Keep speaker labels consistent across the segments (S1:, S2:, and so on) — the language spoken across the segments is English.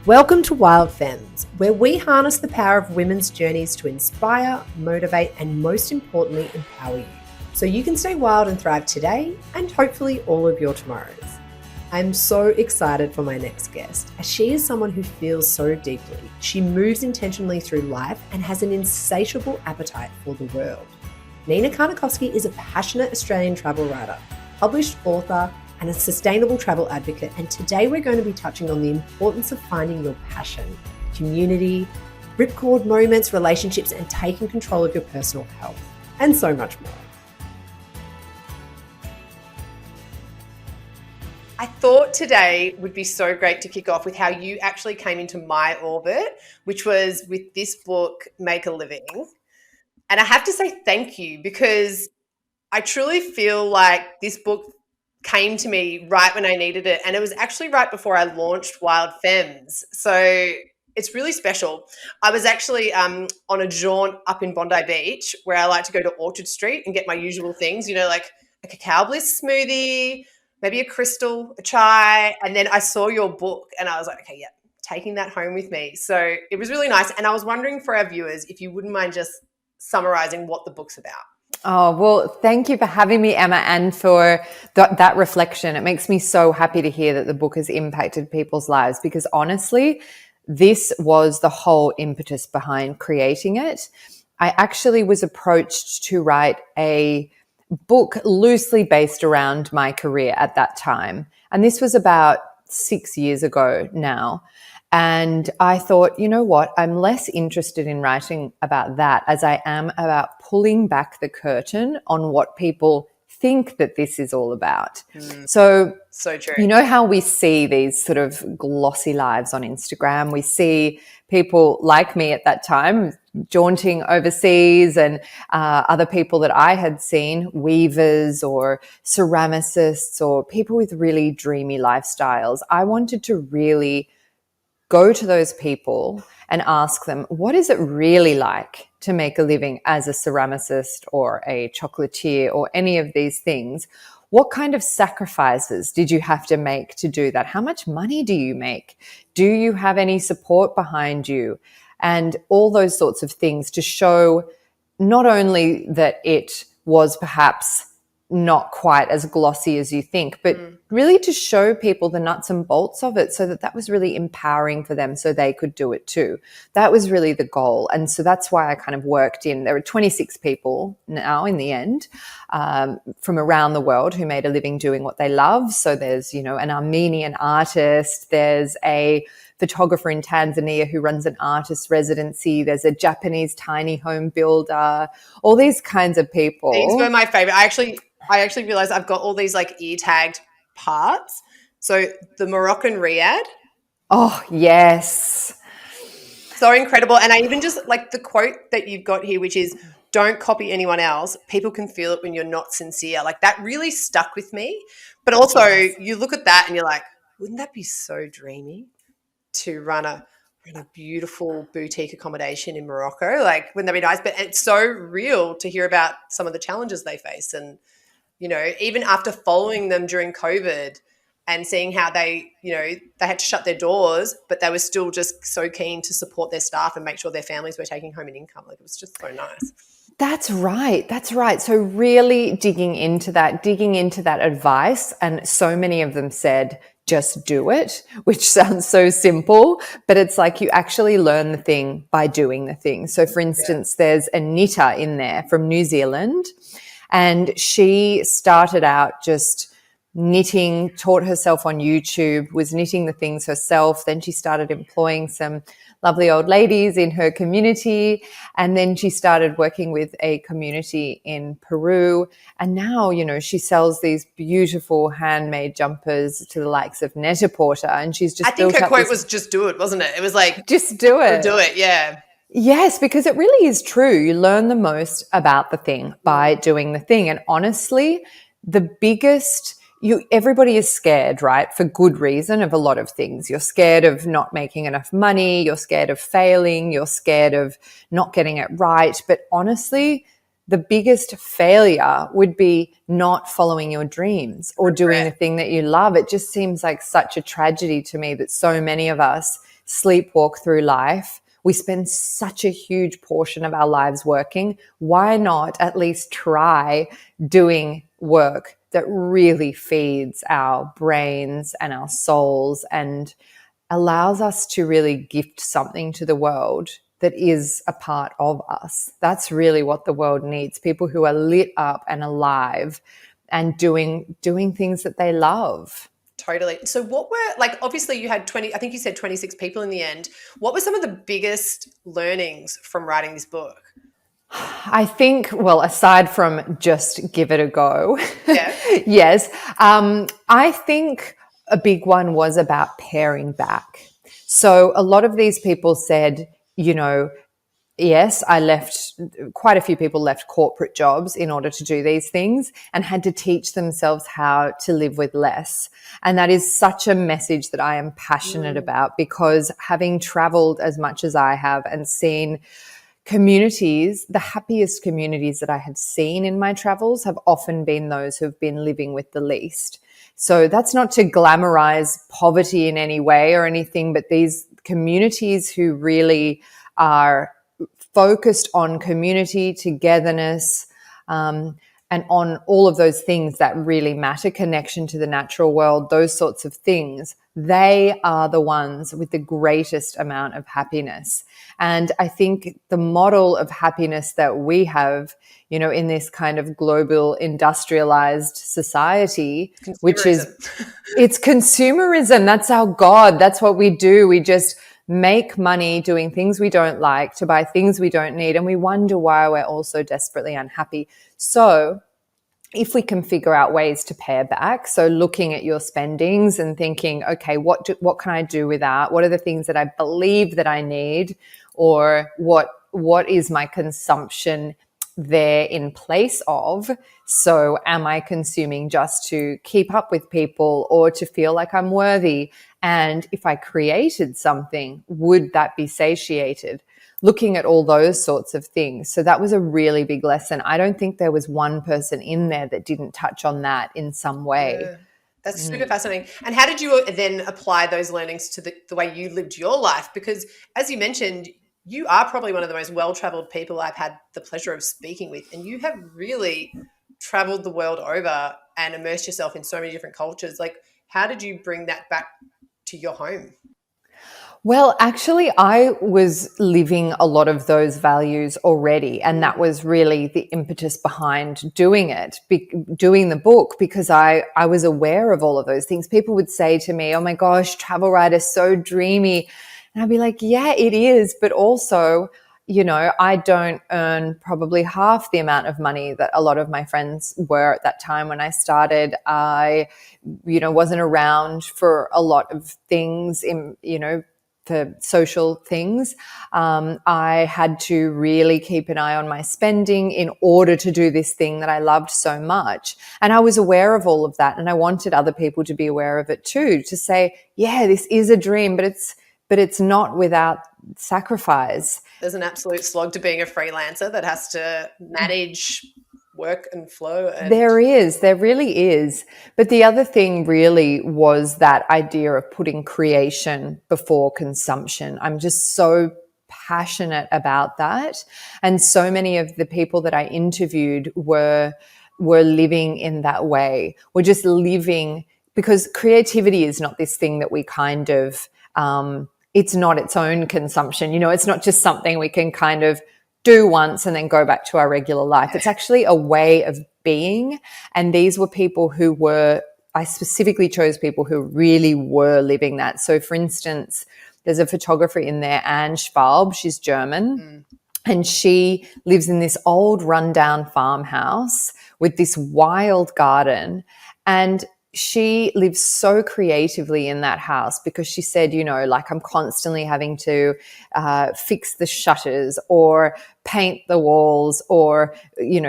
S1: Welcome to Wild Femmes, where we harness the power of women's journeys to inspire, motivate, and most importantly, empower you, so you can stay wild and thrive today and hopefully all of your tomorrows. I'm so excited for my next guest, as she is someone who feels so deeply. She moves intentionally through life and has an insatiable appetite for the world. Nina Karnikowski is a passionate Australian travel writer, published author, and a sustainable travel advocate, and today we're going to be touching on the importance of finding your passion, community, ripcord moments, relationships, and taking control of your personal health, and so much more. I thought today would be so great to kick off with how you actually came into my orbit, which was with this book, Make a Living. And I have to say thank you, because I truly feel like this book came to me right when I needed it. And it was actually right before I launched Wild Femmes. So it's really special. I was actually on a jaunt up in Bondi Beach, where I like to go to Orchard Street and get my usual things, like a cacao bliss smoothie, maybe a crystal, a chai. And then I saw your book and I was like, okay, yeah, taking that home with me. So it was really nice. And I was wondering for our viewers, if you wouldn't mind just summarizing what the book's about.
S2: Oh, well, thank you for having me, Emma, and for that reflection. It makes me so happy to hear that the book has impacted people's lives, because honestly, this was the whole impetus behind creating it. I actually was approached to write a book loosely based around my career at that time. And this was about 6 years ago now. And I thought, you know what, I'm less interested in writing about that as I am about pulling back the curtain on what people think that this is all about. So
S1: true.
S2: You know how we see these sort of glossy lives on Instagram? We see people like me at that time jaunting overseas, and other people that I had seen, weavers or ceramicists or people with really dreamy lifestyles. I wanted to really go to those people and ask them, what is it really like to make a living as a ceramicist or a chocolatier or any of these things? What kind of sacrifices did you have to make to do that? How much money do you make? Do you have any support behind you? And all those sorts of things, to show not only that it was perhaps not quite as glossy as you think, but really to show people the nuts and bolts of it, so that was really empowering for them, so they could do it too. That was really the goal. And so that's why I kind of worked in, there are 26 people now in the end, from around the world who made a living doing what they love. So there's, an Armenian artist, there's a photographer in Tanzania who runs an artist residency, there's a Japanese tiny home builder, all these kinds of people.
S1: These were my favorite. I actually realized I've got all these like ear-tagged parts. So the Moroccan riad.
S2: Oh, yes.
S1: So incredible. And I even just like the quote that you've got here, which is, don't copy anyone else. People can feel it when you're not sincere. Like, that really stuck with me. But also you look at that and you're like, wouldn't that be so dreamy to run a beautiful boutique accommodation in Morocco? Like, wouldn't that be nice? But it's so real to hear about some of the challenges they face. And, even after following them during COVID and seeing how they had to shut their doors, but they were still just so keen to support their staff and make sure their families were taking home an income. Like, it was just so nice.
S2: That's right. So really digging into that advice, and so many of them said, just do it, which sounds so simple, but it's like you actually learn the thing by doing the thing. So for instance, there's Anita in there from New Zealand, and she started out just knitting, taught herself on YouTube, was knitting the things herself. Then she started employing some lovely old ladies in her community. And then she started working with a community in Peru. And now, she sells these beautiful handmade jumpers to the likes of Net-a-Porter. And she's just,
S1: I think her quote was, just do it, wasn't it? It was like,
S2: just do it.
S1: Do it. Yeah.
S2: Yes, because it really is true. You learn the most about the thing by doing the thing. And honestly, the biggest, everybody is scared, right? For good reason, of a lot of things. You're scared of not making enough money. You're scared of failing. You're scared of not getting it right. But honestly, the biggest failure would be not following your dreams or doing the thing that you love. It just seems like such a tragedy to me that so many of us sleepwalk through life. We spend such a huge portion of our lives working. Why not at least try doing work that really feeds our brains and our souls and allows us to really gift something to the world that is a part of us? That's really what the world needs. People who are lit up and alive and doing things that they love.
S1: Totally. So what were, like, obviously you had 20, I think you said 26 people in the end. What were some of the biggest learnings from writing this book?
S2: I think, well, aside from just give it a go,
S1: Yeah.
S2: yes, I think a big one was about paring back. So a lot of these people said, yes, quite a few people left corporate jobs in order to do these things and had to teach themselves how to live with less. And that is such a message that I am passionate about, because having traveled as much as I have and seen communities, the happiest communities that I have seen in my travels have often been those who've been living with the least. So that's not to glamorize poverty in any way or anything, but these communities who really are focused on community, togetherness, and on all of those things that really matter, connection to the natural world, those sorts of things, they are the ones with the greatest amount of happiness. And I think the model of happiness that we have, in this kind of global industrialized society, which is, it's consumerism. That's our God. That's what we do. We just make money doing things we don't like to buy things we don't need. And we wonder why we're all so desperately unhappy. So if we can figure out ways to pare back, so looking at your spendings and thinking, okay, what can I do with that? What are the things that I believe that I need? Or what is my consumption there in place of? So am I consuming just to keep up with people or to feel like I'm worthy? And if I created something, would that be satiated? Looking at all those sorts of things. So that was a really big lesson. I don't think there was one person in there that didn't touch on that in some way.
S1: Yeah, that's super fascinating. And how did you then apply those learnings to the way you lived your life? Because as you mentioned, you are probably one of the most well-traveled people I've had the pleasure of speaking with. And you have really traveled the world over and immersed yourself in so many different cultures. Like, how did you bring that back to your home?
S2: Well, actually, I was living a lot of those values already. And that was really the impetus behind doing the book, because I was aware of all of those things. People would say to me, oh my gosh, travel writer's so dreamy. And I'd be like, yeah, it is. But also, I don't earn probably half the amount of money that a lot of my friends were at that time when I started. I, wasn't around for a lot of things for social things. I had to really keep an eye on my spending in order to do this thing that I loved so much. And I was aware of all of that. And I wanted other people to be aware of it too, to say, yeah, this is a dream, but it's not without sacrifice.
S1: There's an absolute slog to being a freelancer that has to manage work and flow.
S2: There really is. But the other thing really was that idea of putting creation before consumption. I'm just so passionate about that. And so many of the people that I interviewed were living in that way. We're just living, because creativity is not this thing that we kind of, it's not its own consumption. It's not just something we can kind of do once and then go back to our regular life. It's actually a way of being. And these were people I specifically chose people who really were living that. So for instance, there's a photographer in there, Anne Schwalb, she's German. And she lives in this old rundown farmhouse with this wild garden. And she lives so creatively in that house, because she said, I'm constantly having to fix the shutters or paint the walls or,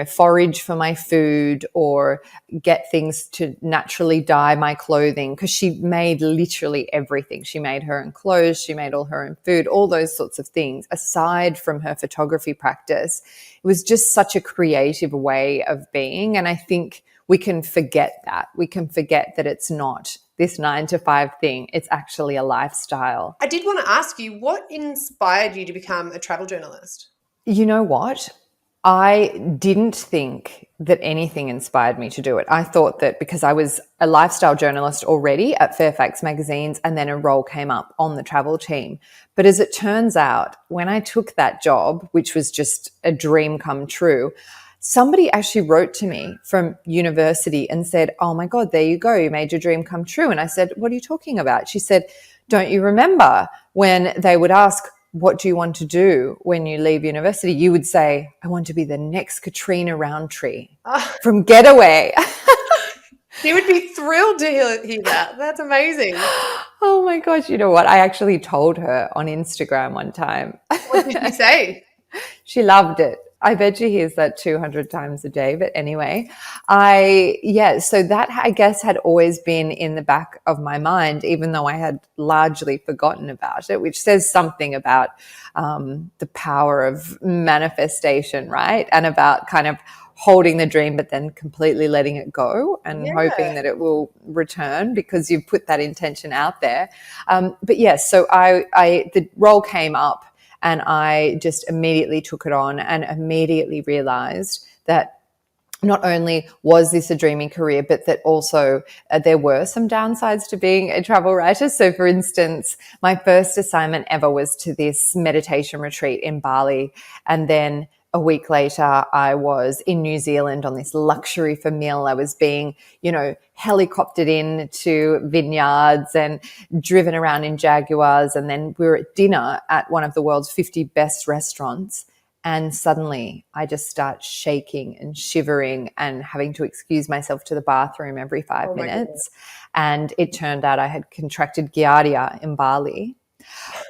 S2: forage for my food or get things to naturally dye my clothing, because she made literally everything. She made her own clothes, she made all her own food, all those sorts of things. Aside from her photography practice, it was just such a creative way of being. And I think we can forget that. We can forget that it's not this 9 to 5 thing. It's actually a lifestyle.
S1: I did want to ask you, what inspired you to become a travel journalist?
S2: You know what? I didn't think that anything inspired me to do it. I thought that because I was a lifestyle journalist already at Fairfax magazines, and then a role came up on the travel team. But as it turns out, when I took that job, which was just a dream come true, somebody actually wrote to me from university and said, "Oh my God, there you go. You made your dream come true." And I said, "What are you talking about?" She said, "Don't you remember when they would ask, what do you want to do when you leave university? You would say, I want to be the next Catriona Rowntree from Getaway."
S1: You would be thrilled to hear that. That's amazing.
S2: Oh my gosh. You know what? I actually told her on Instagram one time.
S1: What did you say?
S2: She loved it. I bet she hears that 200 times a day. But anyway, so that I guess had always been in the back of my mind, even though I had largely forgotten about it, which says something about the power of manifestation, right? And about kind of holding the dream, but then completely letting it go and hoping that it will return because you've put that intention out there. But yes, so the role came up, and I just immediately took it on and immediately realized that not only was this a dreaming career, but that also there were some downsides to being a travel writer. So, for instance, my first assignment ever was to this meditation retreat in Bali. And then a week later, I was in New Zealand on this luxury for meal. I was being, helicoptered in to vineyards and driven around in Jaguars. And then we were at dinner at one of the world's 50 best restaurants. And suddenly I just start shaking and shivering and having to excuse myself to the bathroom every 5 minutes. And it turned out I had contracted Giardia in Bali.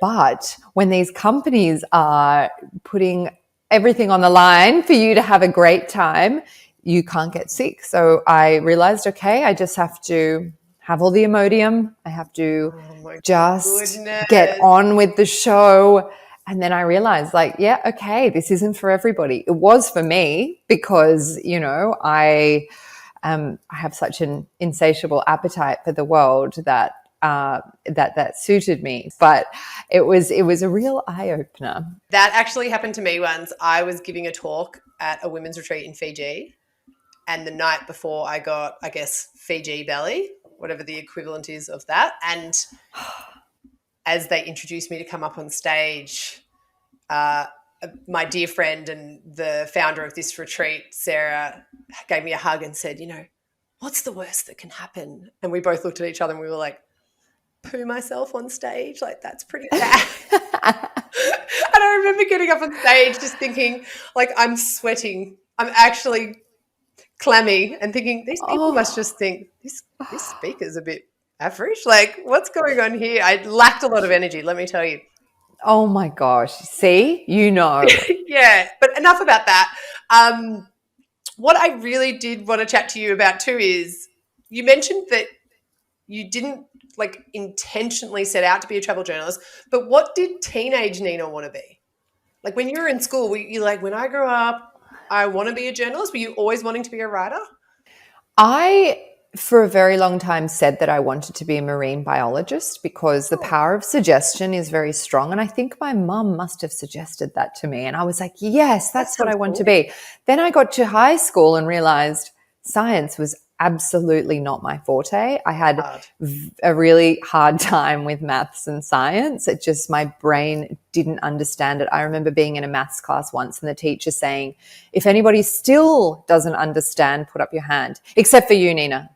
S2: But when these companies are putting everything on the line for you to have a great time, you can't get sick. So I realized, okay, I just have to have all the Imodium. I have to get on with the show. And then I realized, this isn't for everybody. It was for me because, I have such an insatiable appetite for the world that suited me. But it was a real eye opener.
S1: That actually happened to me once. I was giving a talk at a women's retreat in Fiji, and the night before I got, I guess, Fiji belly, whatever the equivalent is of that. And as they introduced me to come up on stage, my dear friend and the founder of this retreat, Sarah, gave me a hug and said, "What's the worst that can happen?" And we both looked at each other and we were like, poo myself on stage? Like, that's pretty bad. And I remember getting up on stage just thinking, like, I'm sweating. I'm actually clammy and thinking, these people must just think this speaker's a bit average. Like, what's going on here? I lacked a lot of energy, let me tell you.
S2: Oh my gosh. See,
S1: Yeah, but enough about that. What I really did want to chat to you about too is you mentioned that you didn't intentionally set out to be a travel journalist, but what did teenage Nina want to be? Like when you were in school, were you like, when I grow up, I want to be a journalist? Were you always wanting to be a writer?
S2: I, for a very long time, said that I wanted to be a marine biologist because the power of suggestion is very strong. And I think my mum must have suggested that to me. And I was like, yes, that's what I want to be. Then I got to high school and realized science was absolutely not my forte. I had a really hard time with maths and science. It just, my brain didn't understand it. I remember being in a maths class once and the teacher saying, if anybody still doesn't understand, put up your hand, except for you, Nina.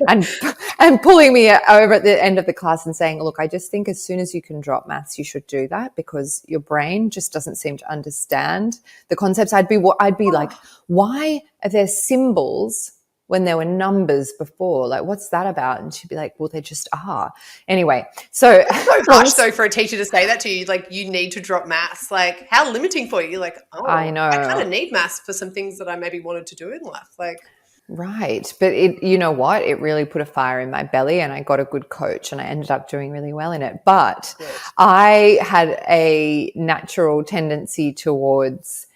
S2: and pulling me over at the end of the class and saying, look, I just think as soon as you can drop maths, you should do that because your brain just doesn't seem to understand the concepts. I'd be like, why are there symbols when there were numbers before? Like, what's that about? And she'd be like, well, they just are. Anyway, so
S1: harsh though for a teacher to say that to you, like, you need to drop maths. Like, how limiting for you? You're like,
S2: I know.
S1: I kind of need maths for some things that I maybe wanted to do in life. Like,
S2: right. But you know what? It really put a fire in my belly and I got a good coach and I ended up doing really well in it. But I had a natural tendency towards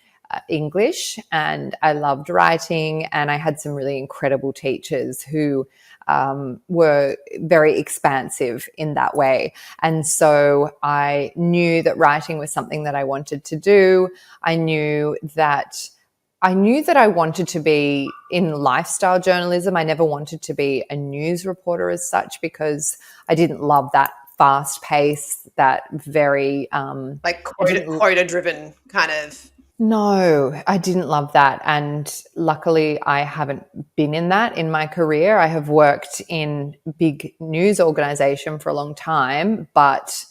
S2: English and I loved writing, and I had some really incredible teachers who were very expansive in that way. And so I knew that writing was something that I wanted to do. I knew that I wanted to be in lifestyle journalism. I never wanted to be a news reporter as such, because I didn't love that fast pace, that very
S1: like quota driven kind of.
S2: No, I didn't love that. And luckily, I haven't been in that in my career. I have worked in big news organization for a long time, but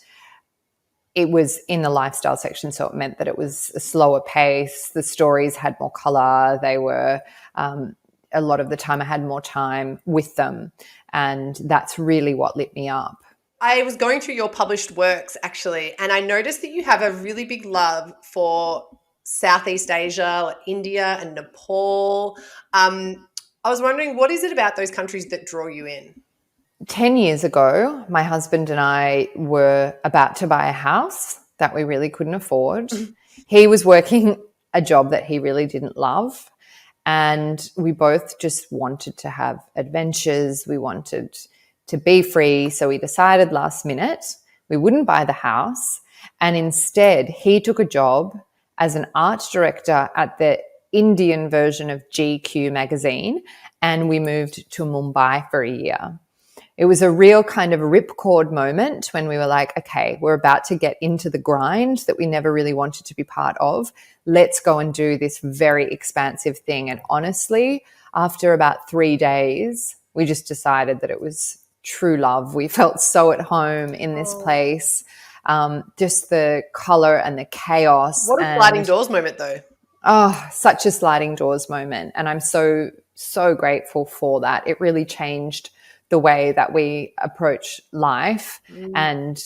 S2: it was in the lifestyle section. So it meant that it was a slower pace. The stories had more color. They were, a lot of the time I had more time with them. And that's really what lit me up.
S1: I was going through your published works actually, and I noticed that you have a really big love for Southeast Asia, like India and Nepal. I was wondering, what is it about those countries that draw you in?
S2: 10 years ago, my husband and I were about to buy a house that we really couldn't afford. He was working a job that he really didn't love. And we both just wanted to have adventures. We wanted to be free. So we decided last minute we wouldn't buy the house. And instead, he took a job as an art director at the Indian version of GQ magazine. And we moved to Mumbai for a year. It was a real kind of ripcord moment when we were like, okay, we're about to get into the grind that we never really wanted to be part of. Let's go and do this very expansive thing. And honestly, after about 3 days, we just decided that it was true love. We felt so at home in this place. Just the color and the chaos.
S1: What a sliding doors moment though.
S2: Oh, such a sliding doors moment. And I'm so, so grateful for that. It really changed the way that we approach life. And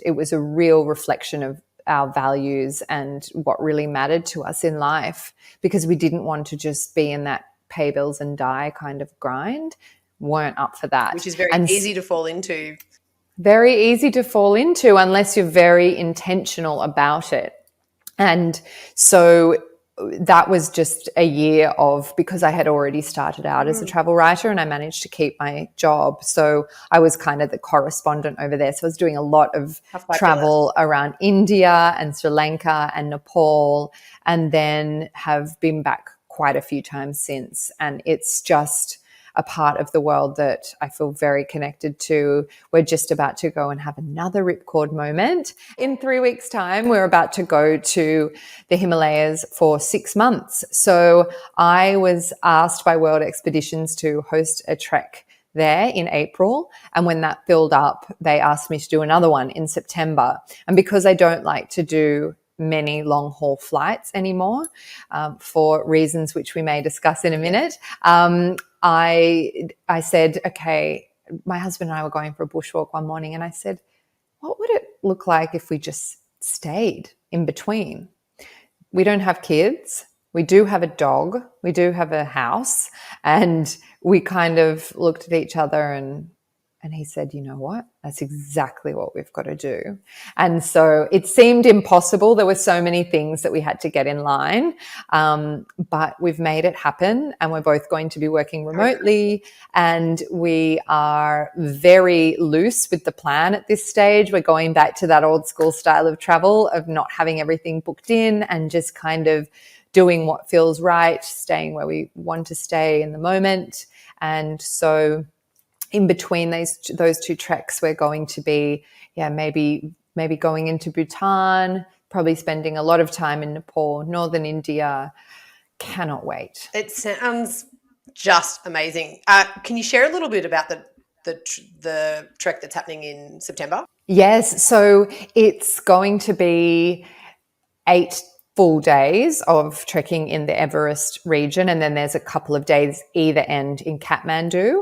S2: it was a real reflection of our values and what really mattered to us in life, because we didn't want to just be in that pay bills and die kind of grind. Weren't up for that.
S1: Which is very easy to fall into.
S2: Very easy to fall into unless you're very intentional about it. And so that was just a year of, because I had already started out as a travel writer and I managed to keep my job. So I was kind of the correspondent over there. So I was doing a lot of travel around India and Sri Lanka and Nepal, and then have been back quite a few times since. And it's just a part of the world that I feel very connected to. We're just about to go and have another ripcord moment. In 3 weeks' time, we're about to go to the Himalayas for 6 months. So I was asked by World Expeditions to host a trek there in April. And when that filled up, they asked me to do another one in September. And because I don't like to do many long haul flights anymore, for reasons which we may discuss in a minute, I said, okay, my husband and I were going for a bushwalk one morning, and I said, what would it look like if we just stayed in between? We don't have kids. We do have a dog. We do have a house. And we kind of looked at each other and he said, you know what? That's exactly what we've got to do. And so it seemed impossible. There were so many things that we had to get in line, but we've made it happen, and we're both going to be working remotely, and we are very loose with the plan at this stage. We're going back to that old school style of travel, of not having everything booked in and just kind of doing what feels right, staying where we want to stay in the moment. And so in between those two treks, we're going to be, maybe going into Bhutan, probably spending a lot of time in Nepal, northern India. Cannot wait.
S1: It sounds just amazing. Can you share a little bit about the trek that's happening in September?
S2: Yes, so it's going to be 8 full days of trekking in the Everest region, and then there's a couple of days either end in Kathmandu.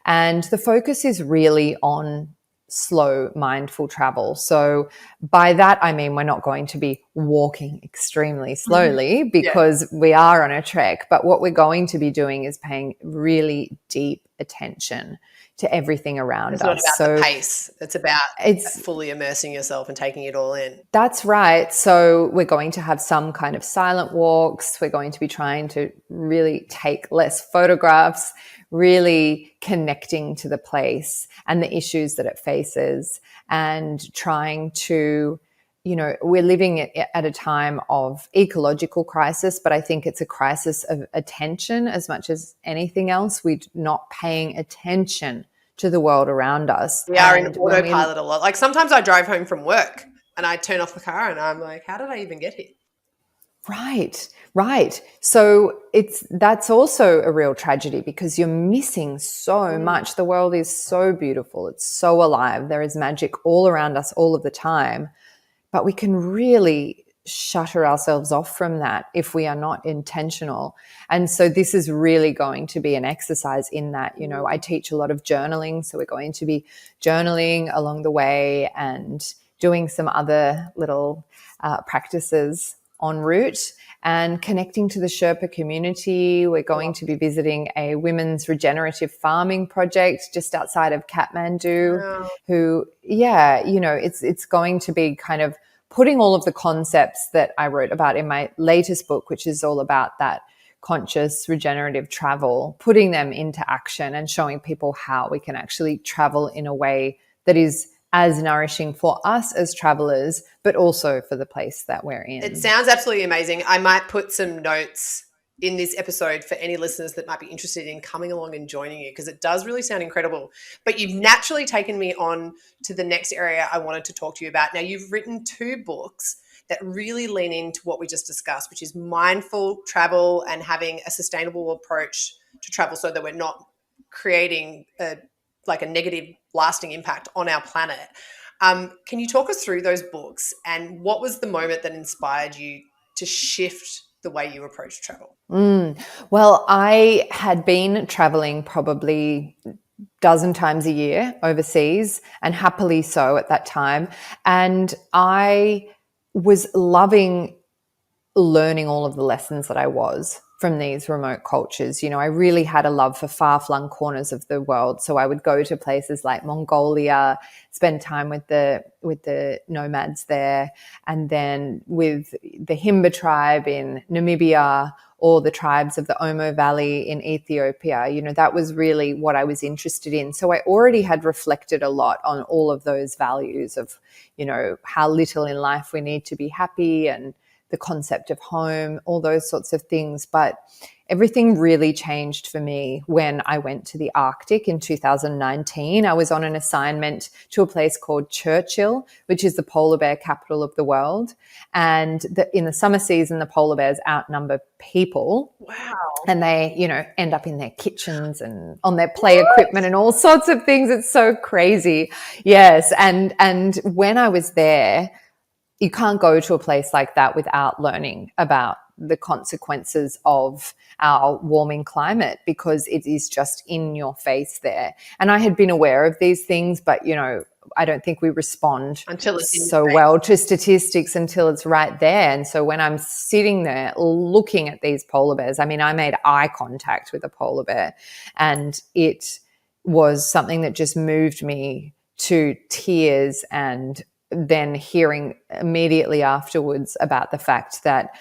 S2: And the focus is really on slow, mindful travel. So by that, I mean, we're not going to be walking extremely slowly because we are on a trek, but what we're going to be doing is paying really deep, attention to everything around
S1: It's
S2: us.
S1: not about
S2: So
S1: the pace. It's about
S2: it's
S1: fully immersing yourself and taking it all in.
S2: That's right. So we're going to have some kind of silent walks. We're going to be trying to really take less photographs, really connecting to the place and the issues that it faces, and trying to, we're living at a time of ecological crisis, but I think it's a crisis of attention as much as anything else. We're not paying attention to the world around us.
S1: We are in autopilot a lot. Like sometimes I drive home from work and I turn off the car and I'm like, how did I even get here?
S2: Right. So that's also a real tragedy because you're missing so much. The world is so beautiful. It's so alive. There is magic all around us all of the time, but we can really shutter ourselves off from that if we are not intentional. And so this is really going to be an exercise in that. I teach a lot of journaling, so we're going to be journaling along the way and doing some other little practices en route and connecting to the Sherpa community. We're going to be visiting a women's regenerative farming project just outside of Kathmandu. It's going to be kind of putting all of the concepts that I wrote about in my latest book, which is all about that conscious regenerative travel, putting them into action and showing people how we can actually travel in a way that is as nourishing for us as travelers, but also for the place that we're in.
S1: It sounds absolutely amazing. I might put some notes in this episode for any listeners that might be interested in coming along and joining you, because it does really sound incredible. But you've naturally taken me on to the next area I wanted to talk to you about. Now, you've written 2 books that really lean into what we just discussed, which is mindful travel and having a sustainable approach to travel so that we're not creating a negative lasting impact on our planet. Can you talk us through those books and what was the moment that inspired you to shift the way you approach travel?
S2: Well, I had been traveling probably a dozen times a year overseas, and happily so at that time. And I was loving learning all of the lessons that I was from these remote cultures. I really had a love for far-flung corners of the world. So I would go to places like Mongolia, spend time with the nomads there, and then with the Himba tribe in Namibia, or the tribes of the Omo Valley in Ethiopia. That was really what I was interested in. So I already had reflected a lot on all of those values of, how little in life we need to be happy, and the concept of home, all those sorts of things. But everything really changed for me when I went to the Arctic in 2019. I was on an assignment to a place called Churchill, which is the polar bear capital of the world. And in the summer season, the polar bears outnumber people.
S1: Wow.
S2: And they, end up in their kitchens and on their play equipment and all sorts of things. It's so crazy. Yes. And when I was there, you can't go to a place like that without learning about the consequences of our warming climate, because it is just in your face there. And I had been aware of these things, but, I don't think we respond so well to statistics until it's right there. And so when I'm sitting there looking at these polar bears, I made eye contact with a polar bear, and it was something that just moved me to tears. And then hearing immediately afterwards about the fact that,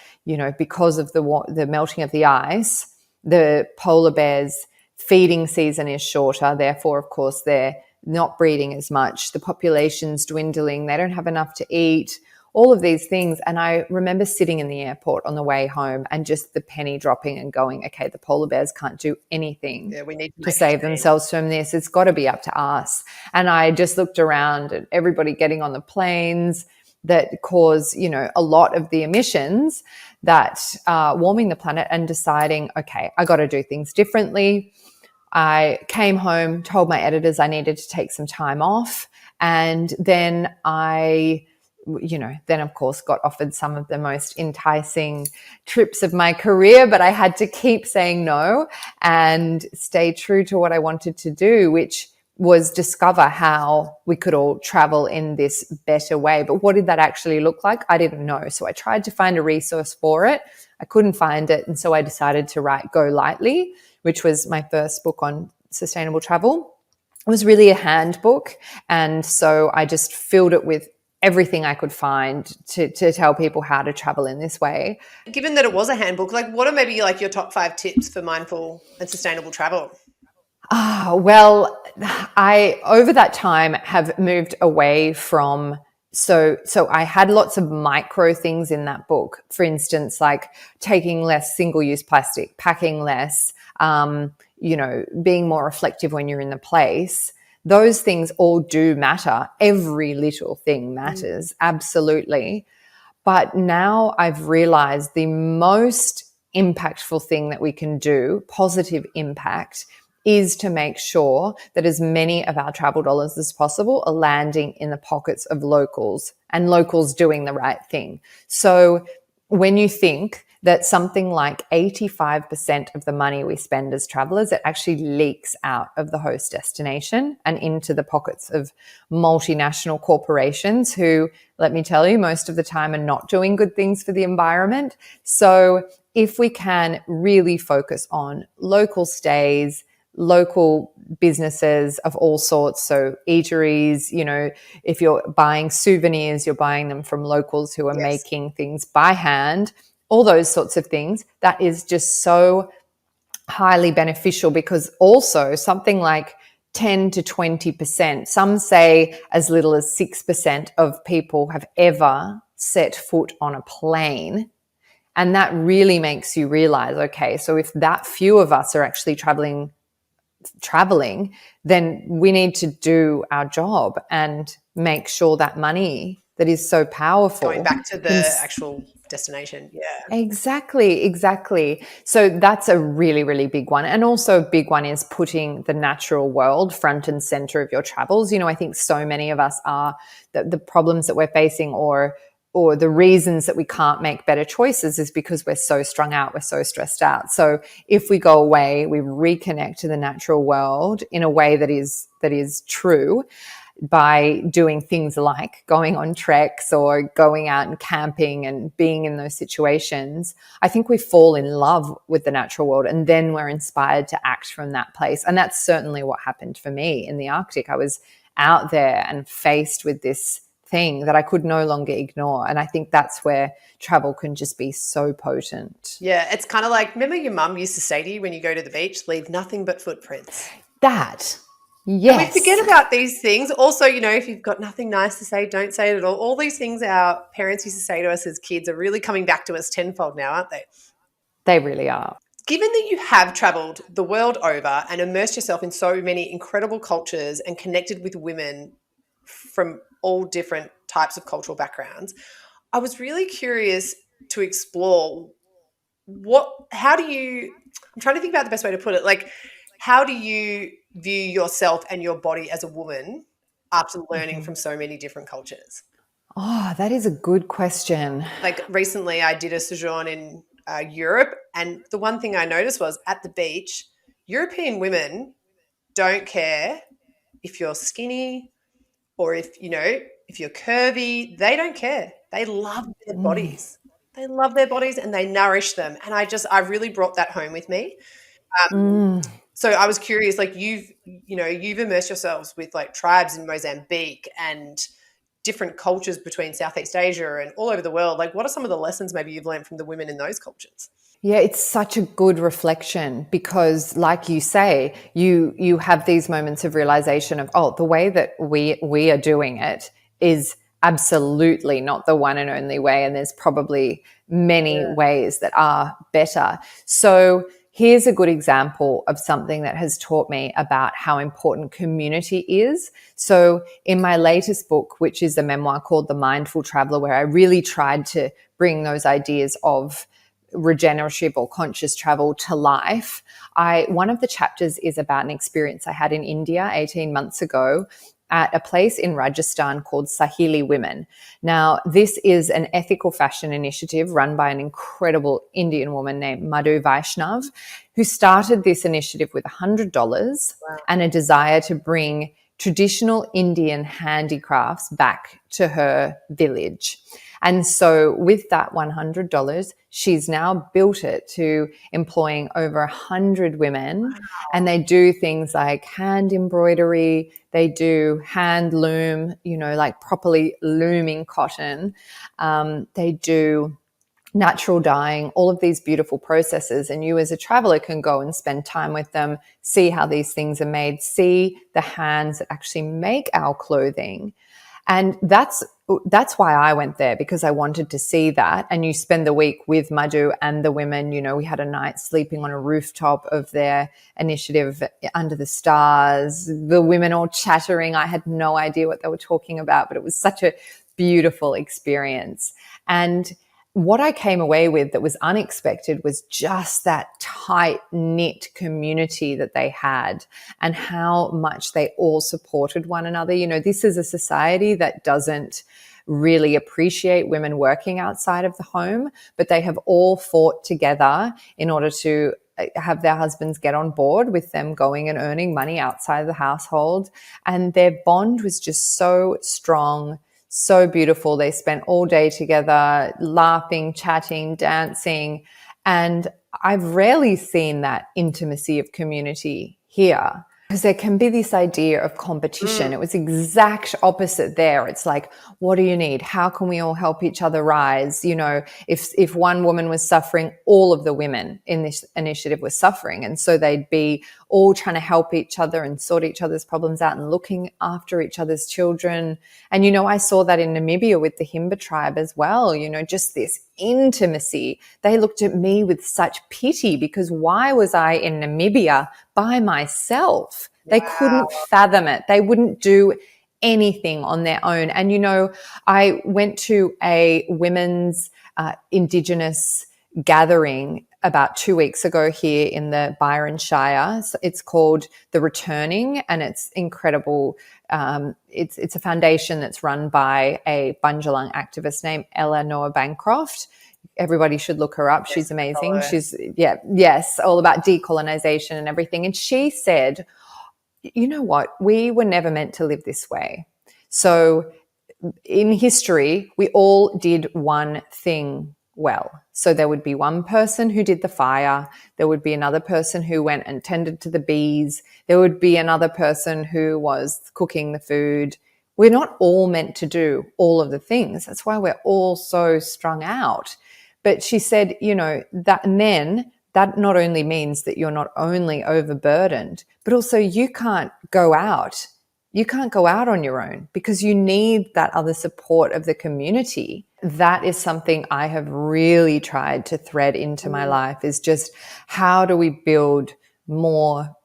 S2: because of the melting of the ice, the polar bears' feeding season is shorter. Therefore, of course, they're not breeding as much. The population's dwindling. They don't have enough to eat, all of these things. And I remember sitting in the airport on the way home and just the penny dropping and going, okay, the polar bears can't do anything
S1: we need
S2: to save themselves from this. It's got to be up to us. And I just looked around at everybody getting on the planes that cause, a lot of the emissions that are warming the planet, and deciding, okay, I got to do things differently. I came home, told my editors I needed to take some time off. And then then of course got offered some of the most enticing trips of my career, but I had to keep saying no and stay true to what I wanted to do, which was discover how we could all travel in this better way. But what did that actually look like? I didn't know. So I tried to find a resource for it. I couldn't find it. And so I decided to write Go Lightly, which was my first book on sustainable travel. It was really a handbook. And so I just filled it with everything I could find to tell people how to travel in this way.
S1: Given that it was a handbook, like what are maybe like your top 5 tips for mindful and sustainable travel?
S2: Well, I, over that time, have moved away from, so I had lots of micro things in that book. For instance, like taking less single-use plastic, packing less, being more reflective when you're in the place. Those things all do matter. Every little thing matters, absolutely. But now I've realized the most impactful thing that we can do, positive impact, is to make sure that as many of our travel dollars as possible are landing in the pockets of locals and locals doing the right thing. So when you think that something like 85% of the money we spend as travelers, it actually leaks out of the host destination and into the pockets of multinational corporations who, let me tell you, most of the time are not doing good things for the environment. So if we can really focus on local stays, local businesses of all sorts, so eateries, if you're buying souvenirs, you're buying them from locals who are making things by hand, all those sorts of things, that is just so highly beneficial, because also something like 10 to 20%, some say as little as 6% of people have ever set foot on a plane. And that really makes you realize, okay, so if that few of us are actually traveling, then we need to do our job and make sure that money that is so powerful
S1: going back to the actual destination. Yeah,
S2: exactly. So that's a really, really big one. And also a big one is putting the natural world front and center of your travels. I think so many of us are, the problems that we're facing or the reasons that we can't make better choices is because we're so strung out, we're so stressed out. So if we go away, we reconnect to the natural world in a way that is true, by doing things like going on treks or going out and camping and being in those situations, I think we fall in love with the natural world, and then we're inspired to act from that place. And that's certainly what happened for me in the Arctic. I was out there and faced with this thing that I could no longer ignore. And I think that's where travel can just be so potent.
S1: Yeah, it's kind of like, remember your mum used to say to you when you go to the beach, leave nothing but footprints.
S2: That, yes.
S1: And we forget about these things. Also, if you've got nothing nice to say, don't say it at all. All these things our parents used to say to us as kids are really coming back to us tenfold now, aren't they?
S2: They really are.
S1: Given that you have traveled the world over and immersed yourself in so many incredible cultures and connected with women from all different types of cultural backgrounds, I was really curious to explore I'm trying to think about the best way to put it. Like, how do you view yourself and your body as a woman after learning from so many different cultures?
S2: Oh, that is a good question.
S1: Like recently I did a sojourn in Europe, and the one thing I noticed was at the beach, European women don't care if you're skinny or if you're curvy. They don't care. They love their bodies. They love their bodies and they nourish them. And I really brought that home with me. So I was curious, like you've immersed yourselves with like tribes in Mozambique and different cultures between Southeast Asia and all over the world. Like, what are some of the lessons maybe you've learned from the women in those cultures?
S2: Yeah, it's such a good reflection because, like you say, you have these moments of realization of, the way that we are doing it is absolutely not the one and only way, and there's probably many ways that are better. So here's a good example of something that has taught me about how important community is. So in my latest book, which is a memoir called The Mindful Traveler, where I really tried to bring those ideas of regenerative or conscious travel to life, one of the chapters is about an experience I had in India 18 months ago at a place in Rajasthan called Santilles Women. Now, this is an ethical fashion initiative run by an incredible Indian woman named Madhu Vaishnav, who started this initiative with $100 and a desire to bring traditional Indian handicrafts back to her village. And so with that $100, she's now built it to employing over 100 women.
S1: Wow.
S2: And they do things like hand embroidery, they do hand loom, like properly looming cotton. They do natural dyeing, all of these beautiful processes. And you as a traveler can go and spend time with them, see how these things are made, see the hands that actually make our clothing. And that's why I went there, because I wanted to see that. And you spend the week with Madhu and the women. We had a night sleeping on a rooftop of their initiative under the stars, the women all chattering. I had no idea what they were talking about, but it was such a beautiful experience. And what I came away with that was unexpected was just that tight-knit community that they had and how much they all supported one another. This is a society that doesn't really appreciate women working outside of the home, but they have all fought together in order to have their husbands get on board with them going and earning money outside of the household. And their bond was just so strong, so beautiful. They spent all day together, laughing, chatting, dancing. And I've rarely seen that intimacy of community here, because there can be this idea of competition. It was exact opposite there. It's like, what do you need? How can we all help each other rise? If one woman was suffering, all of the women in this initiative were suffering. And so they'd be all trying to help each other and sort each other's problems out and looking after each other's children. And, I saw that in Namibia with the Himba tribe as well, just this intimacy. They looked at me with such pity, because why was I in Namibia by myself? They couldn't fathom it. They wouldn't do anything on their own. And, I went to a women's Indigenous gathering about 2 weeks ago here in the Byron Shire. So it's called The Returning, and it's incredible. It's a foundation that's run by a Bundjalung activist named Eleanor Bancroft. Everybody should look her up. Yes, she's amazing. She's, all about decolonization and everything. And she said, you know what? We were never meant to live this way. So in history, we all did one thing well. So there would be one person who did the fire. There would be another person who went and tended to the bees. There would be another person who was cooking the food. We're not all meant to do all of the things. That's why we're all so strung out. But she said, that, and then that not only means that you're not only overburdened, but also you can't go out. You can't go out on your own, because you need that other support of the community. That is something I have really tried to thread into my life, is just how do we build more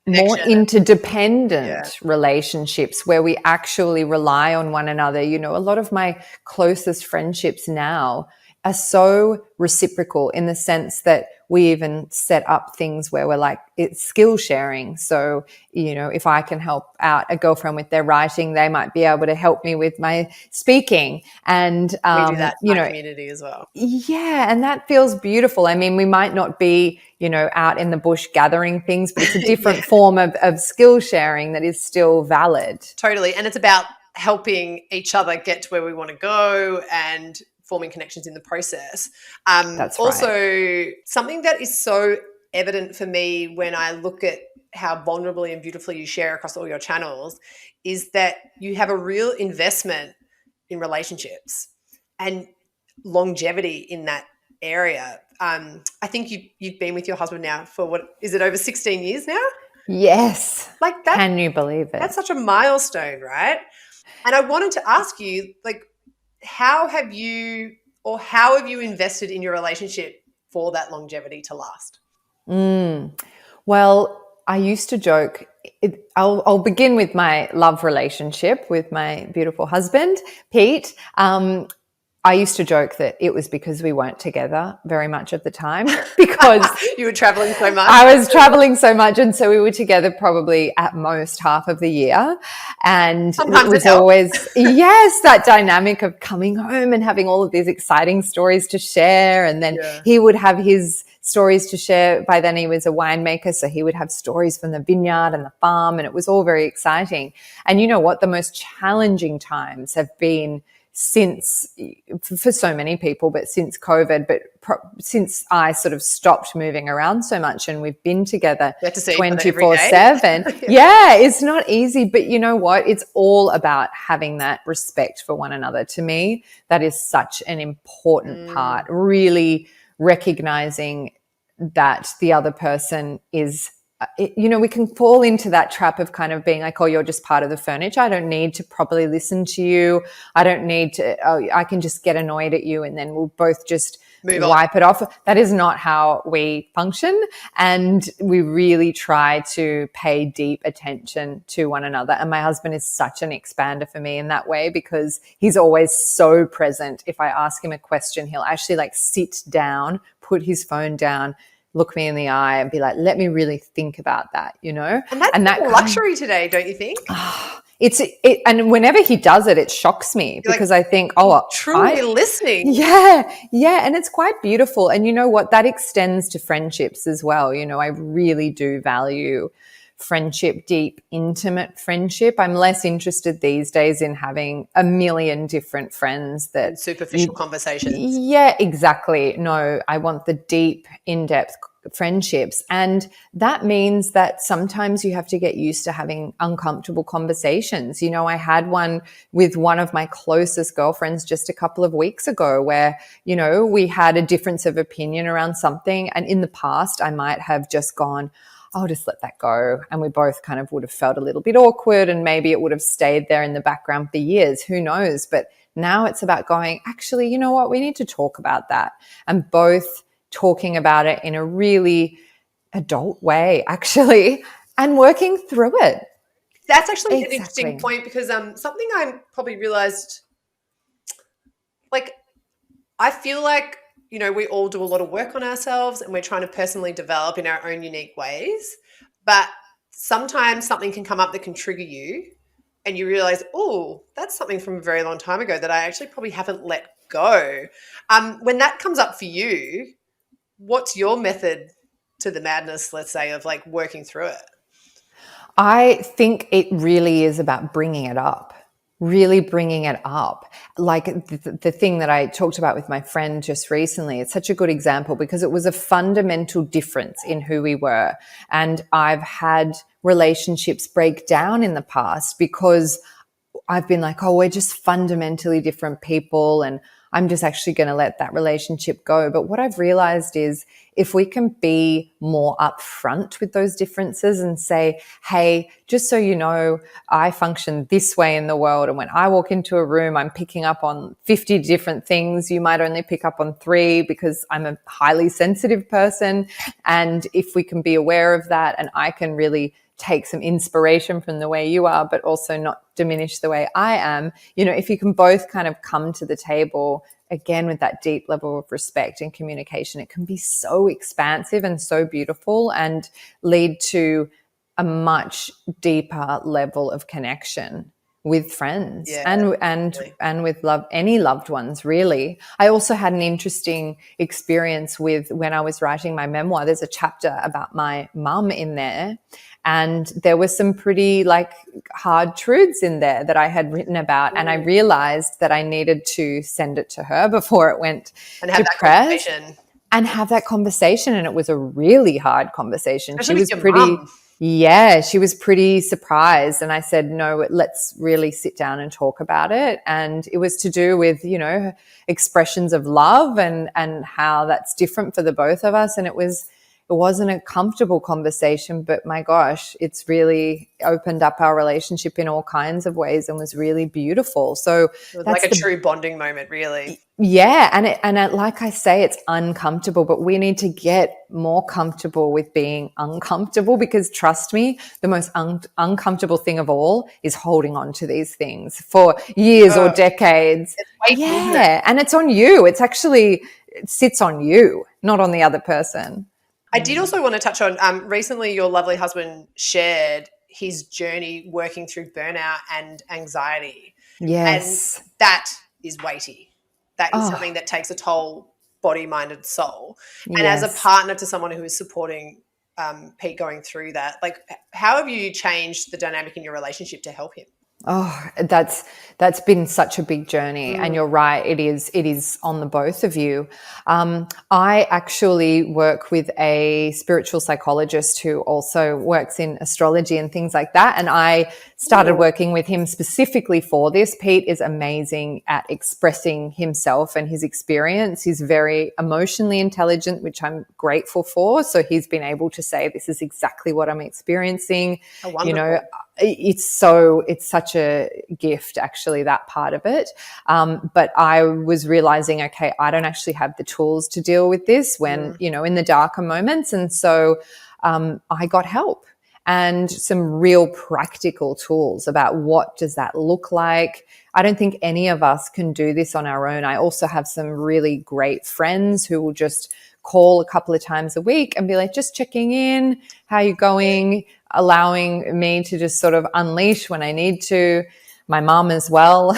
S2: interdependent relationships where we actually rely on one another. A lot of my closest friendships now are so reciprocal, in the sense that we even set up things where we're like, it's skill sharing. So, if I can help out a girlfriend with their writing, they might be able to help me with my speaking. And,
S1: we do that in our community as well.
S2: Yeah. And that feels beautiful. I mean, we might not be, out in the bush gathering things, but it's a different form of skill sharing that is still valid.
S1: Totally. And it's about helping each other get to where we want to go and forming connections in the process.
S2: That's
S1: also,
S2: right.
S1: Something that is so evident for me when I look at how vulnerably and beautifully you share across all your channels is that you have a real investment in relationships and longevity in that area. I think you've been with your husband now for what is it, over 16 years now?
S2: Yes.
S1: Like that.
S2: Can you believe it?
S1: That's such a milestone, right? And I wanted to ask you, how have you invested in your relationship for that longevity to last?
S2: Well, I used to joke, I'll begin with my love relationship with my beautiful husband, Pete. I used to joke that it was because we weren't together very much of the time, because
S1: you were traveling so much.
S2: I was traveling so much, and so we were together probably at most half of the year. And
S1: sometimes
S2: it was always that dynamic of coming home and having all of these exciting stories to share, and then he would have his stories to share. By then he was a winemaker, so he would have stories from the vineyard and the farm, and it was all very exciting. And you know what? The most challenging times have been since, for so many people, but since COVID, but since I sort of stopped moving around so much and we've been together
S1: You have to see each other every
S2: 24/7. Yeah, it's not easy, but you know what? It's all about having that respect for one another. To me, that is such an important part, really recognizing that the other person is, we can fall into that trap of kind of being like, oh, you're just part of the furniture. I don't need to properly listen to you. I don't need to, I can just get annoyed at you and then we'll both just wipe it off. That is not how we function. And we really try to pay deep attention to one another. And my husband is such an expander for me in that way, because he's always so present. If I ask him a question, he'll actually like sit down, put his phone down, look me in the eye and be like, let me really think about that,
S1: And that's a luxury today, don't you think?
S2: And whenever he does it, it shocks me because I think,
S1: truly listening.
S2: Yeah. And it's quite beautiful. And you know what? That extends to friendships as well. I really do value friendship, deep, intimate friendship. I'm less interested these days in having a million different friends that
S1: superficial conversations.
S2: Yeah, exactly. No, I want the deep, in-depth friendships. And that means that sometimes you have to get used to having uncomfortable conversations. I had one with one of my closest girlfriends just a couple of weeks ago where, we had a difference of opinion around something. And in the past, I might have just gone, I'll just let that go. And we both kind of would have felt a little bit awkward and maybe it would have stayed there in the background for years. Who knows? But now it's about going, actually, you know what? We need to talk about that. And both talking about it in a really adult way, actually, and working through it.
S1: That's actually an interesting point, because something I probably realized, like, I feel like, we all do a lot of work on ourselves and we're trying to personally develop in our own unique ways. But sometimes something can come up that can trigger you and you realize, oh, that's something from a very long time ago that I actually probably haven't let go. When that comes up for you, what's your method to the madness, let's say, of like working through it?
S2: I think it really is about bringing it up. Really bringing it up. Like the thing that I talked about with my friend just recently, it's such a good example because it was a fundamental difference in who we were. And I've had relationships break down in the past because I've been like, oh, we're just fundamentally different people and I'm just actually going to let that relationship go. But what I've realized is if we can be more upfront with those differences and say, hey, just so you know, I function this way in the world. And when I walk into a room, I'm picking up on 50 different things. You might only pick up on 3 because I'm a highly sensitive person. And if we can be aware of that and I can really take some inspiration from the way you are, but also not diminish the way I am, if you can both kind of come to the table again with that deep level of respect and communication, it can be so expansive and so beautiful and lead to a much deeper level of connection with friends and with any loved ones, really. I also had an interesting experience with when I was writing my memoir. There's a chapter about my mum in there, and there were some pretty hard truths in there that I had written about, and I realized that I needed to send it to her before it went to press and have that conversation. And it was a really hard conversation.
S1: Especially with your mum.
S2: Yeah, she was pretty surprised. And I said, no, let's really sit down and talk about it. And it was to do with, expressions of love and how that's different for the both of us. And it wasn't a comfortable conversation, but my gosh, it's really opened up our relationship in all kinds of ways and was really beautiful. So
S1: it was like a true bonding moment, really.
S2: Yeah. And like I say, it's uncomfortable, but we need to get more comfortable with being uncomfortable, because trust me, the most uncomfortable thing of all is holding on to these things for years or decades. Yeah. And it's on you. It sits on you, not on the other person.
S1: I did also want to touch on, recently your lovely husband shared his journey working through burnout and anxiety.
S2: Yes.
S1: And that is weighty. That is something that takes a toll, body, mind, and soul. And as a partner to someone who is supporting Pete going through that, how have you changed the dynamic in your relationship to help him?
S2: Oh, that's been such a big journey, and you're right. It is on the both of you. I actually work with a spiritual psychologist who also works in astrology and things like that, and I started working with him specifically for this. Pete is amazing at expressing himself and his experience. He's very emotionally intelligent, which I'm grateful for. So he's been able to say, "This is exactly what I'm experiencing."
S1: Oh, wonderful.
S2: It's such a gift, actually, that part of it. But I was realizing, okay, I don't actually have the tools to deal with this when, in the darker moments. And so I got help and some real practical tools about what does that look like. I don't think any of us can do this on our own. I also have some really great friends who will just call a couple of times a week and be like, just checking in, how you going, allowing me to just sort of unleash when I need to. My mom as well.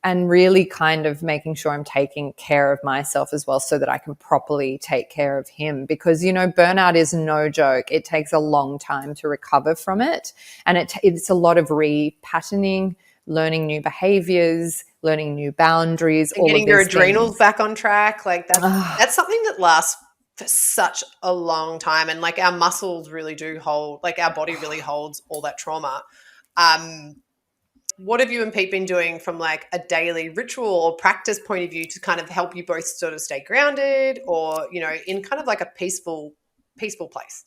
S2: and really kind of making sure I'm taking care of myself as well so that I can properly take care of him, because, burnout is no joke. It takes a long time to recover from it. And it's a lot of repatterning, learning new behaviors, learning new boundaries,
S1: And
S2: all
S1: getting
S2: of
S1: your
S2: these
S1: adrenals
S2: things.
S1: back on track. Like that's something that lasts for such a long time. And like our muscles really do hold, like our body really holds all that trauma. What have you and Pete been doing from like a daily ritual or practice point of view to kind of help you both sort of stay grounded or, in kind of like a peaceful place?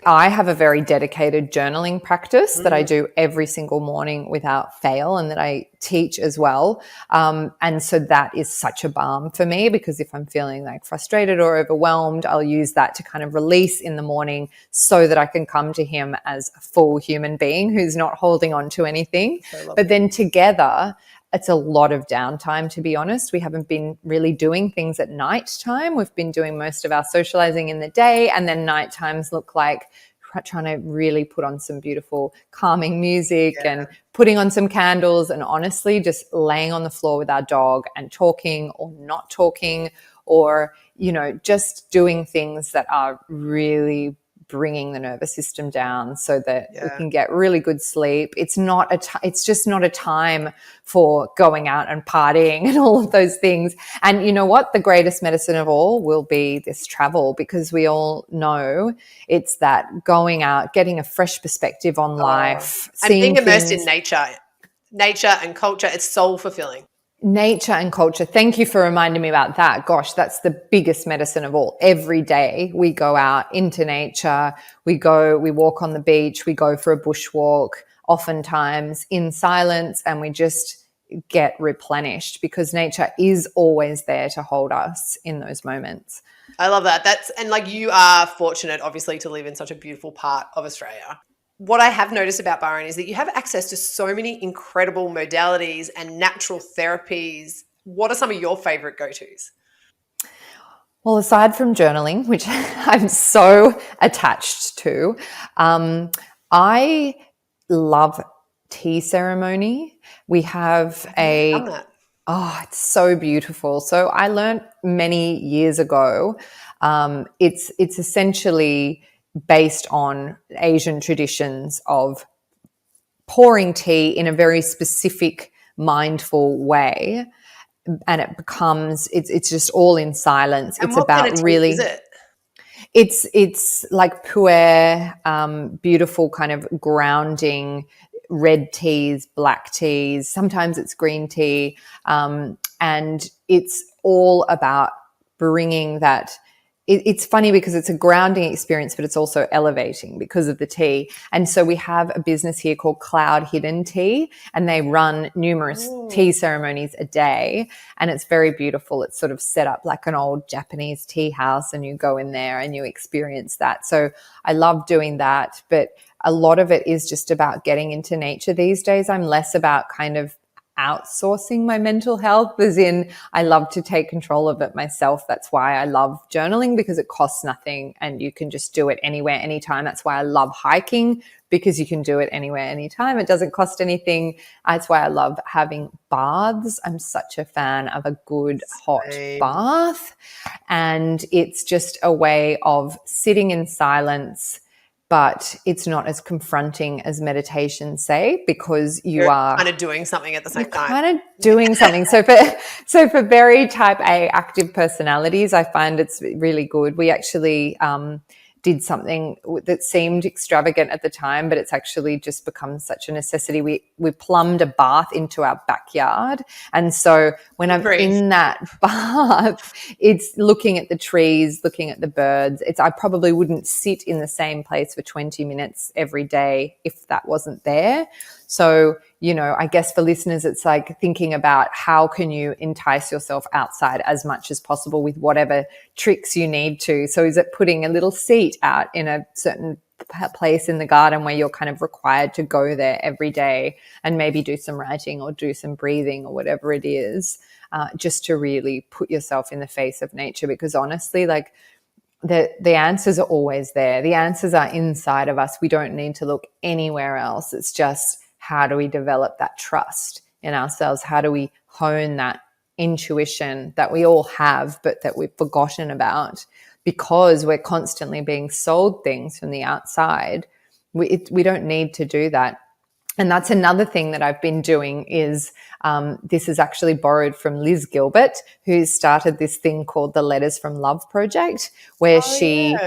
S2: I have a very dedicated journaling practice that I do every single morning without fail, and that I teach as well. And so that is such a balm for me, because if I'm feeling like frustrated or overwhelmed, I'll use that to kind of release in the morning so that I can come to him as a full human being who's not holding on to anything.
S1: So
S2: But then together, it's a lot of downtime, to be honest. We haven't been really doing things at night time. We've been doing most of our socializing in the day, and then night times look like trying to really put on some beautiful calming music and putting on some candles, and honestly just laying on the floor with our dog and talking or not talking, or, just doing things that are really bringing the nervous system down so that we can get really good sleep. It's just not a time for going out and partying and all of those things. And you know what? The greatest medicine of all will be this travel, because we all know it's that going out, getting a fresh perspective on life,
S1: and
S2: seeing
S1: being immersed in
S2: things.
S1: nature and culture, it's soul fulfilling.
S2: Nature and culture. Thank you for reminding me about that. Gosh, that's the biggest medicine of all. Every day we go out into nature. We walk on the beach. We go for a bushwalk, oftentimes in silence, and we just get replenished, because nature is always there to hold us in those moments.
S1: I love that. And like you are fortunate, obviously, to live in such a beautiful part of Australia. What I have noticed about Byron is that you have access to so many incredible modalities and natural therapies. What are some of your favorite go-tos?
S2: Well, aside from journaling, which I'm so attached to, I love tea ceremony. We have
S1: Done that.
S2: it's so beautiful. So I learned many years ago. It's essentially based on Asian traditions of pouring tea in a very specific, mindful way, and it's just all in silence.
S1: And
S2: It's
S1: what kind
S2: about
S1: of tea is
S2: really,
S1: it?
S2: it's like pu'er, beautiful kind of grounding red teas, black teas. Sometimes it's green tea, and it's all about bringing that. It's funny because it's a grounding experience, but it's also elevating because of the tea. And so we have a business here called Cloud Hidden Tea, and they run numerous tea ceremonies a day. And it's very beautiful. It's sort of set up like an old Japanese tea house, and you go in there and you experience that. So I love doing that. But a lot of it is just about getting into nature these days. I'm less about kind of outsourcing my mental health, as in I love to take control of it myself. That's why I love journaling, because it costs nothing and you can just do it anywhere, anytime. That's why I love hiking, because you can do it anywhere, anytime. It doesn't cost anything. That's why I love having baths. I'm such a fan of a good hot bath. And it's just a way of sitting in silence, but it's not as confronting as meditation, say, because
S1: You're kind of doing something at the same time.
S2: Kind of doing something. So for very type A active personalities, I find it's really good. We actually did something that seemed extravagant at the time, but it's actually just become such a necessity. We plumbed a bath into our backyard. And so when I'm in that bath, it's looking at the trees, looking at the birds. I probably wouldn't sit in the same place for 20 minutes every day if that wasn't there. So, I guess for listeners, it's like thinking about how can you entice yourself outside as much as possible with whatever tricks you need to. So is it putting a little seat out in a certain place in the garden where you're kind of required to go there every day and maybe do some writing or do some breathing or whatever it is, just to really put yourself in the face of nature? Because honestly, like the answers are always there. The answers are inside of us. We don't need to look anywhere else. It's just, how do we develop that trust in ourselves? How do we hone that intuition that we all have, but that we've forgotten about because we're constantly being sold things from the outside? We don't need to do that. And that's another thing that I've been doing is this is actually borrowed from Liz Gilbert, who started this thing called the Letters from Love Project, where she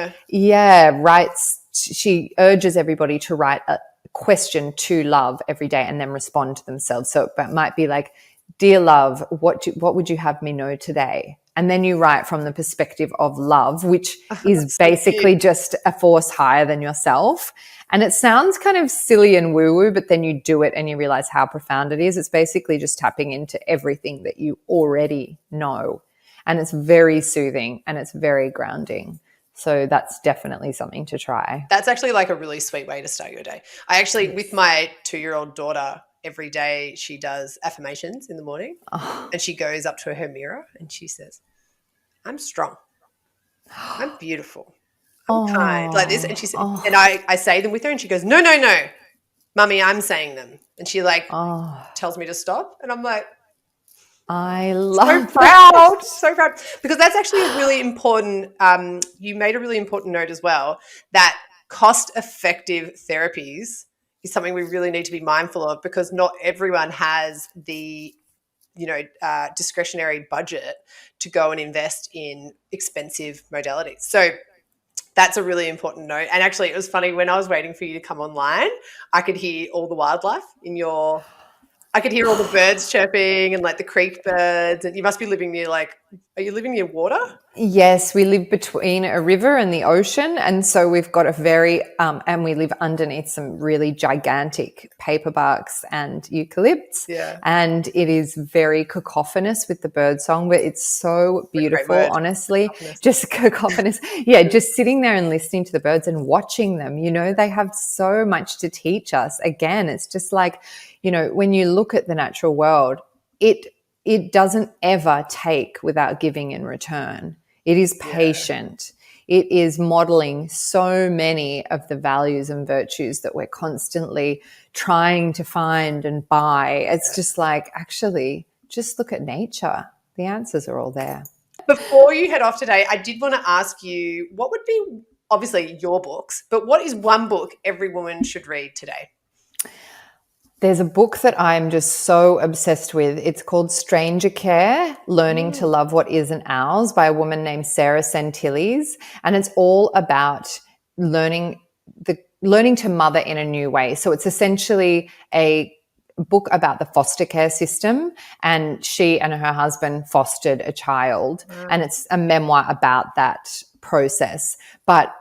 S2: urges everybody to write a question to love every day and then respond to themselves. So it might be like, dear love, what would you have me know today? And then you write from the perspective of love, which is basically just a force higher than yourself. And it sounds kind of silly and woo-woo, but then you do it and you realize how profound it is. It's basically just tapping into everything that you already know. And it's very soothing and it's very grounding. So that's definitely something to try.
S1: That's actually like a really sweet way to start your day. I actually, with my 2-year-old daughter, every day she does affirmations in the morning and she goes up to her mirror and she says, I'm strong. I'm beautiful. I'm kind. Like this. And she said, and I say them with her and she goes, no, Mummy, I'm saying them. And she tells me to stop. And I'm like,
S2: I love
S1: so proud, because that's actually a really important, you made a really important note as well, that cost-effective therapies is something we really need to be mindful of, because not everyone has the discretionary budget to go and invest in expensive modalities. So that's a really important note. And actually it was funny, when I was waiting for you to come online, I could hear all the wildlife I could hear all the birds chirping and like the creek birds. And you must be living near are you living near water?
S2: Yes, we live between a river and the ocean. And so we've got a very, and we live underneath some really gigantic paperbarks and eucalypts.
S1: Yeah.
S2: And it is very cacophonous with the bird song, but it's so beautiful, honestly. Just cacophonous. Yeah, just sitting there and listening to the birds and watching them, they have so much to teach us. Again, it's just like, when you look at the natural world, it doesn't ever take without giving in return. It is patient. Yeah. It is modeling so many of the values and virtues that we're constantly trying to find and buy. It's just like, actually, just look at nature. The answers are all there.
S1: Before you head off today, I did want to ask you, what would be, obviously your books, but what is one book every woman should read today?
S2: There's a book that I'm just so obsessed with. It's called Stranger Care, Learning to Love What Isn't Ours, by a woman named Sarah Santilles. And it's all about learning to mother in a new way. So it's essentially a book about the foster care system, and she and her husband fostered a child. And it's a memoir about that process. But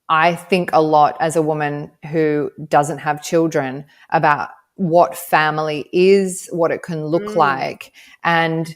S2: I think a lot as a woman who doesn't have children about what family is, what it can look like. And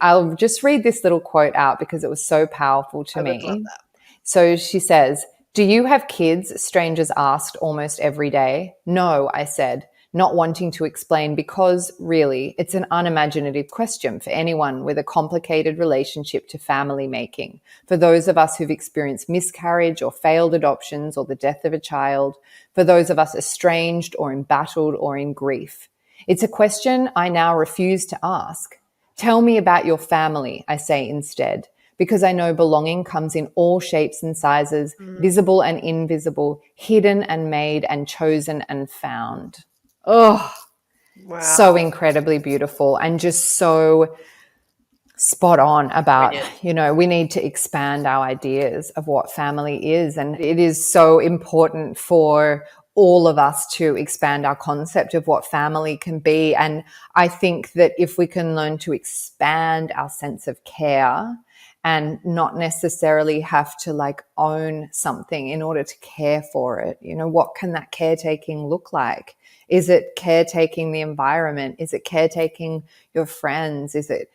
S2: I'll just read this little quote out because it was so powerful to me.
S1: Love that.
S2: So she says, "Do you have kids?" strangers asked almost every day. "No," I said, not wanting to explain, because really it's an unimaginative question for anyone with a complicated relationship to family making. For those of us who've experienced miscarriage or failed adoptions or the death of a child, for those of us estranged or embattled or in grief. It's a question I now refuse to ask. "Tell me about your family," I say instead, because I know belonging comes in all shapes and sizes, visible and invisible, hidden and made and chosen and found. Oh,
S1: Wow.
S2: so incredibly beautiful and just so spot on about, we need to expand our ideas of what family is. And it is so important for all of us to expand our concept of what family can be. And I think that if we can learn to expand our sense of care and not necessarily have to like own something in order to care for it, what can that caretaking look like? Is it caretaking the environment? Is it caretaking your friends? Is it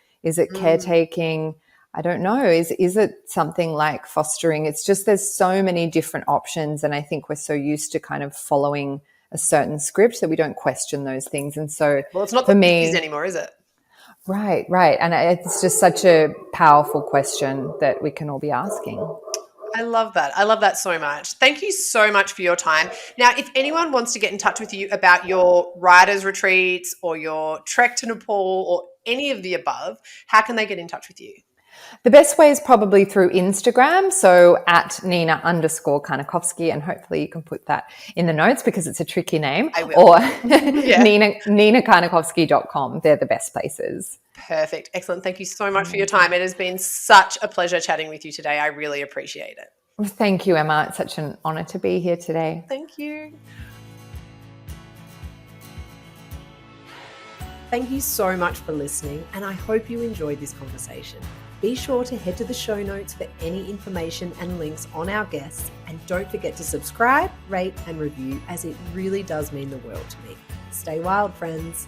S2: caretaking? I don't know. Is it something like fostering? It's just there's so many different options. And I think we're so used to kind of following a certain script that we don't question those things. And so
S1: it's not
S2: for
S1: the
S2: me
S1: 50s anymore, is it?
S2: Right. And it's just such a powerful question that we can all be asking.
S1: I love that. I love that so much. Thank you so much for your time. Now, if anyone wants to get in touch with you about your writers' retreats or your trek to Nepal or any of the above, how can they get in touch with you?
S2: The best way is probably through Instagram. So at Nina_Karnikowski, and hopefully you can put that in the notes because it's a tricky name.
S1: I will.
S2: Or NinaKarnikowski.com. They're the best places.
S1: Perfect. Excellent. Thank you so much for your time. It has been such a pleasure chatting with you today. I really appreciate it.
S2: Thank you, Emma. It's such an honor to be here today.
S1: Thank you. Thank you so much for listening, and I hope you enjoyed this conversation. Be sure to head to the show notes for any information and links on our guests, and don't forget to subscribe, rate, and review, as it really does mean the world to me. Stay wild, friends.